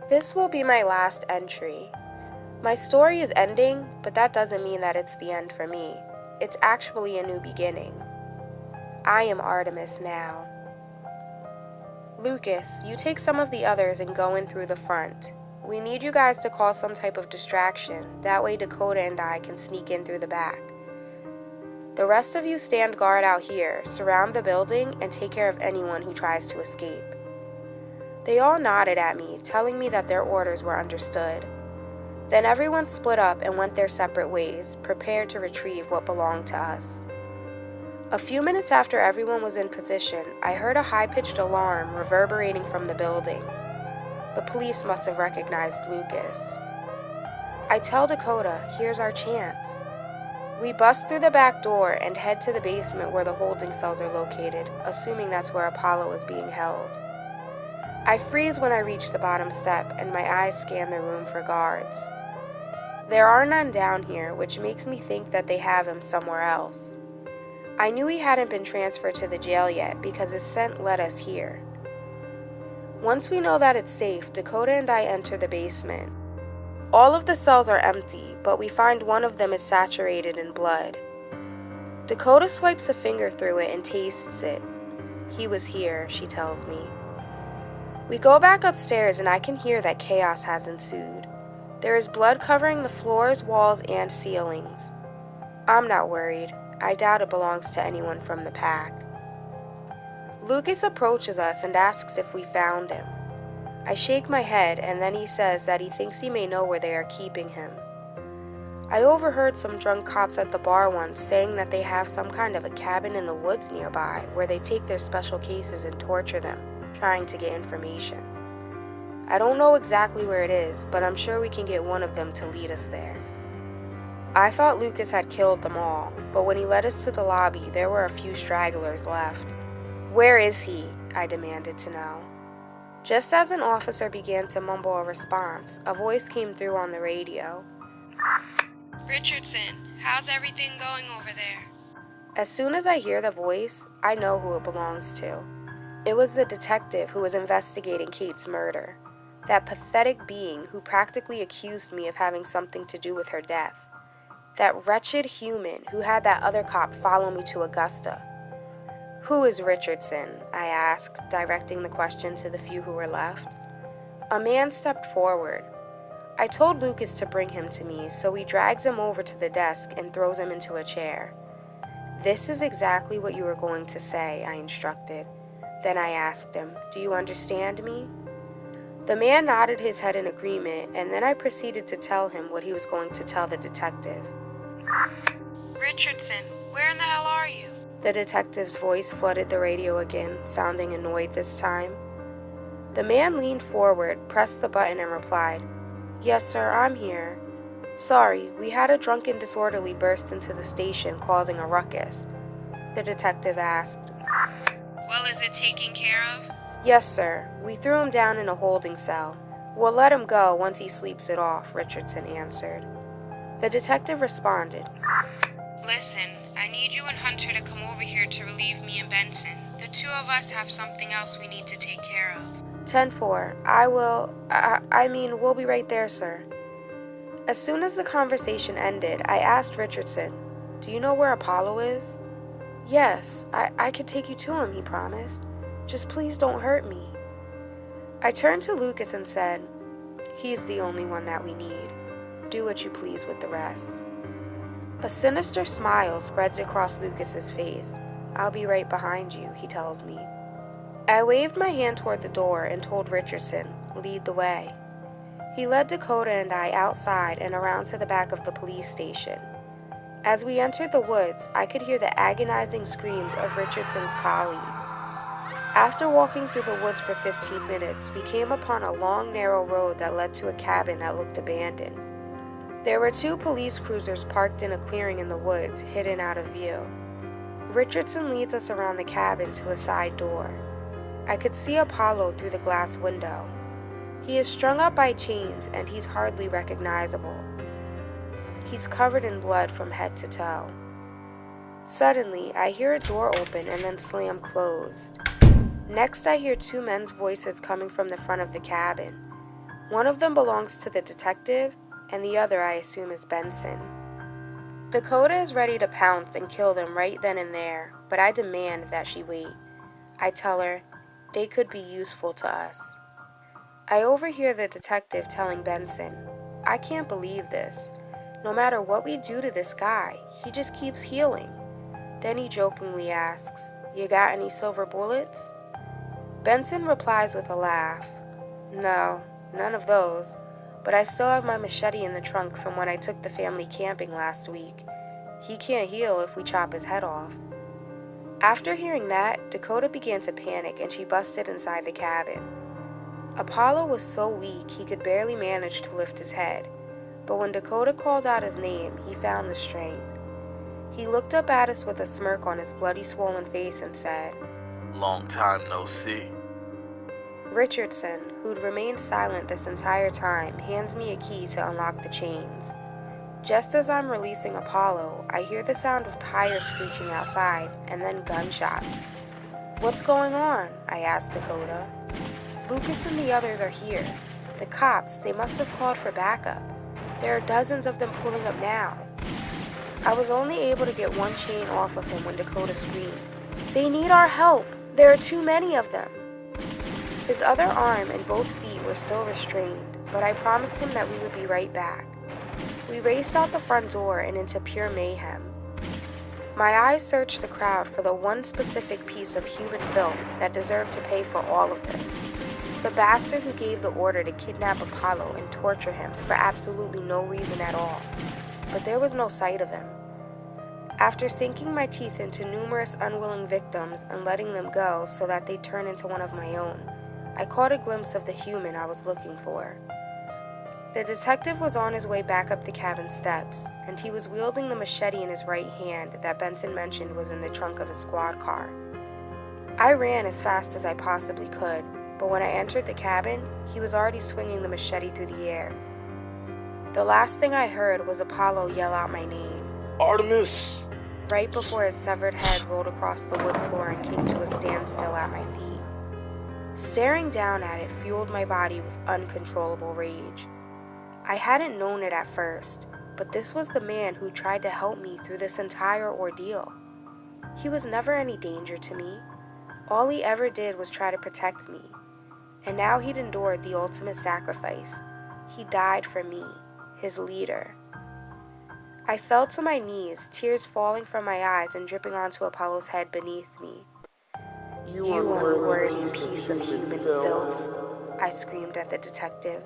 This will be my last entry. My story is ending, but that doesn't mean that it's the end for me. It's actually a new beginning. I am Artemis now. Lucas, you take some of the others and go in through the front. We need you guys to call some type of distraction. That way Dakota and I can sneak in through the back. The rest of you stand guard out here, surround the building, and take care of anyone who tries to escape. They all nodded at me, telling me that their orders were understood. Then everyone split up and went their separate ways, prepared to retrieve what belonged to us. A few minutes after everyone was in position, I heard a high-pitched alarm reverberating from the building. The police must have recognized Lucas. I tell Dakota, here's our chance. We bust through the back door and head to the basement where the holding cells are located, assuming that's where Apollo is being held. I freeze when I reach the bottom step, and my eyes scan the room for guards. There are none down here, which makes me think that they have him somewhere else. I knew he hadn't been transferred to the jail yet because his scent led us here. Once we know that it's safe, Dakota and I enter the basement. All of the cells are empty, but we find one of them is saturated in blood. Dakota swipes a finger through it and tastes it. He was here, she tells me. We go back upstairs and I can hear that chaos has ensued. There is blood covering the floors, walls, and ceilings. I'm not worried. I doubt it belongs to anyone from the pack. Lucas approaches us and asks if we found him. I shake my head and then he says that he thinks he may know where they are keeping him. I overheard some drunk cops at the bar once saying that they have some kind of a cabin in the woods nearby where they take their special cases and torture them, trying to get information. I don't know exactly where it is, but I'm sure we can get one of them to lead us there. I thought Lucas had killed them all, but when he led us to the lobby, there were a few stragglers left. Where is he? I demanded to know. Just as an officer began to mumble a response, a voice came through on the radio. Richardson, how's everything going over there? As soon as I hear the voice, I know who it belongs to. It was the detective who was investigating Kate's murder. That pathetic being who practically accused me of having something to do with her death. That wretched human who had that other cop follow me to Augusta. Who is Richardson? I asked, directing the question to the few who were left. A man stepped forward. I told Lucas to bring him to me, so he drags him over to the desk and throws him into a chair. This is exactly what you were going to say, I instructed. Then I asked him, do you understand me? The man nodded his head in agreement, and then I proceeded to tell him what he was going to tell the detective. Richardson, where in the hell are you? The detective's voice flooded the radio again, sounding annoyed this time. The man leaned forward, pressed the button, and replied, Yes, sir, I'm here. Sorry, we had a drunken disorderly burst into the station, causing a ruckus. The detective asked. Well, is it taken care of? Yes, sir. We threw him down in a holding cell. We'll let him go once he sleeps it off, Richardson answered. The detective responded. Listen, I need you and Hunter to come over here to relieve me and Benson. The two of us have something else we need to take care of. 10-4. We'll be right there, sir. As soon as the conversation ended, I asked Richardson, Do you know where Apollo is? Yes, I could take you to him, he promised. Just please don't hurt me. I turned to Lucas and said, He's the only one that we need. Do what you please with the rest. A sinister smile spreads across Lucas's face. I'll be right behind you, he tells me. I waved my hand toward the door and told Richardson, lead the way. He led Dakota and I outside and around to the back of the police station. As we entered the woods, I could hear the agonizing screams of Richardson's colleagues. After walking through the woods for 15 minutes, we came upon a long, narrow road that led to a cabin that looked abandoned. There were 2 police cruisers parked in a clearing in the woods, hidden out of view. Richardson leads us around the cabin to a side door. I could see Apollo through the glass window. He is strung up by chains, and he's hardly recognizable. He's covered in blood from head to toe. Suddenly, I hear a door open and then slam closed. Next, I hear 2 men's voices coming from the front of the cabin. One of them belongs to the detective, and the other I assume is Benson. Dakota is ready to pounce and kill them right then and there, but I demand that she wait. I tell her, they could be useful to us. I overhear the detective telling Benson, I can't believe this. No matter what we do to this guy, he just keeps healing. Then he jokingly asks, you got any silver bullets? Benson replies with a laugh, no, none of those, but I still have my machete in the trunk from when I took the family camping last week. He can't heal if we chop his head off. After hearing that, Dakota began to panic and she busted inside the cabin. Apollo was so weak he could barely manage to lift his head, but when Dakota called out his name, he found the strength. He looked up at us with a smirk on his bloody swollen face and said, Long time no see. Richardson, who'd remained silent this entire time, hands me a key to unlock the chains. Just as I'm releasing Apollo, I hear the sound of tires screeching outside, and then gunshots. What's going on? I asked Dakota. Lucas and the others are here. The cops, they must have called for backup. There are dozens of them pulling up now. I was only able to get one chain off of him when Dakota screamed, They need our help! There are too many of them! His other arm and both feet were still restrained, but I promised him that we would be right back. We raced out the front door and into pure mayhem. My eyes searched the crowd for the one specific piece of human filth that deserved to pay for all of this. The bastard who gave the order to kidnap Apollo and torture him for absolutely no reason at all. But there was no sight of him. After sinking my teeth into numerous unwilling victims and letting them go so that they'd turn into one of my own, I caught a glimpse of the human I was looking for. The detective was on his way back up the cabin steps, and he was wielding the machete in his right hand that Benson mentioned was in the trunk of his squad car. I ran as fast as I possibly could, but when I entered the cabin, he was already swinging the machete through the air. The last thing I heard was Apollo yell out my name. Artemis! Right before his severed head rolled across the wood floor and came to a standstill at my feet. Staring down at it fueled my body with uncontrollable rage. I hadn't known it at first, but this was the man who tried to help me through this entire ordeal. He was never any danger to me. All he ever did was try to protect me. And now he'd endured the ultimate sacrifice. He died for me, his leader. I fell to my knees, tears falling from my eyes and dripping onto Apollo's head beneath me. You unworthy piece of human filth, I screamed at the detective.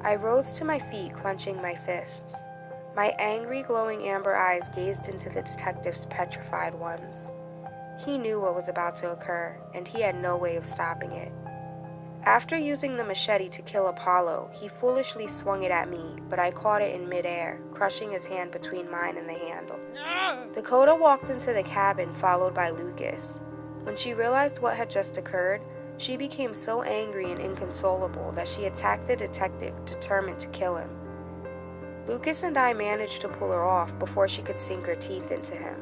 I rose to my feet, clenching my fists. My angry, glowing amber eyes gazed into the detective's petrified ones. He knew what was about to occur, and he had no way of stopping it. After using the machete to kill Apollo, he foolishly swung it at me, but I caught it in midair, crushing his hand between mine and the handle. Dakota walked into the cabin, followed by Lucas. When she realized what had just occurred, she became so angry and inconsolable that she attacked the detective, determined to kill him. Lucas and I managed to pull her off before she could sink her teeth into him.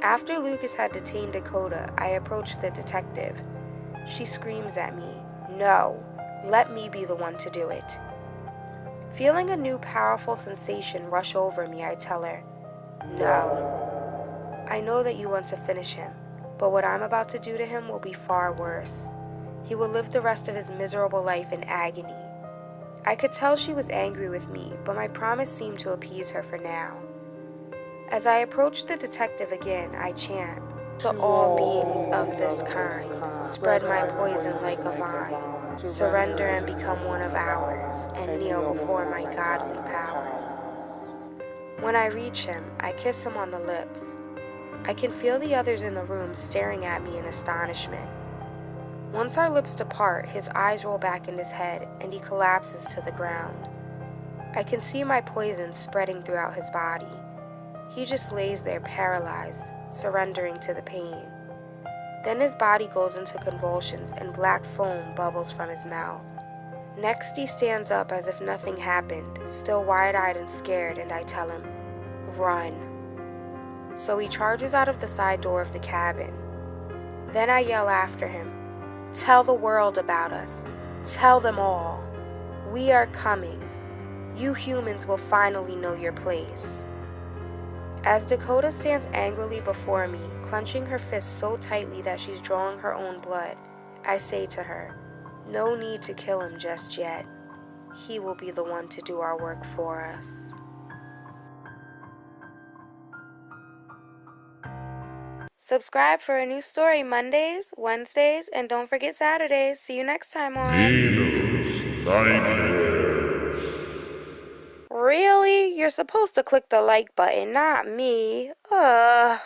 After Lucas had detained Dakota, I approached the detective. She screams at me, "No, let me be the one to do it." Feeling a new powerful sensation rush over me, I tell her, "No. I know that you want to finish him, but what I'm about to do to him will be far worse. He will live the rest of his miserable life in agony." I could tell she was angry with me, but my promise seemed to appease her for now. As I approached the detective again, I chant, "To all beings of this kind, spread my poison like a vine, surrender and become one of ours, and kneel before my godly powers." When I reach him, I kiss him on the lips. I can feel the others in the room staring at me in astonishment. Once our lips depart, his eyes roll back in his head, and he collapses to the ground. I can see my poison spreading throughout his body. He just lays there paralyzed, surrendering to the pain. Then his body goes into convulsions and black foam bubbles from his mouth. Next he stands up as if nothing happened, still wide-eyed and scared, and I tell him, "Run." So he charges out of the side door of the cabin. Then I yell after him, "Tell the world about us. Tell them all." We are coming. You humans will finally know your place. As Dakota stands angrily before me, clenching her fists so tightly that she's drawing her own blood, I say to her, no need to kill him just yet. He will be the one to do our work for us. Subscribe for a new story Mondays, Wednesdays, and don't forget Saturdays. See you next time on Nina's Nightmares. Really? You're supposed to click the like button, not me. Ugh.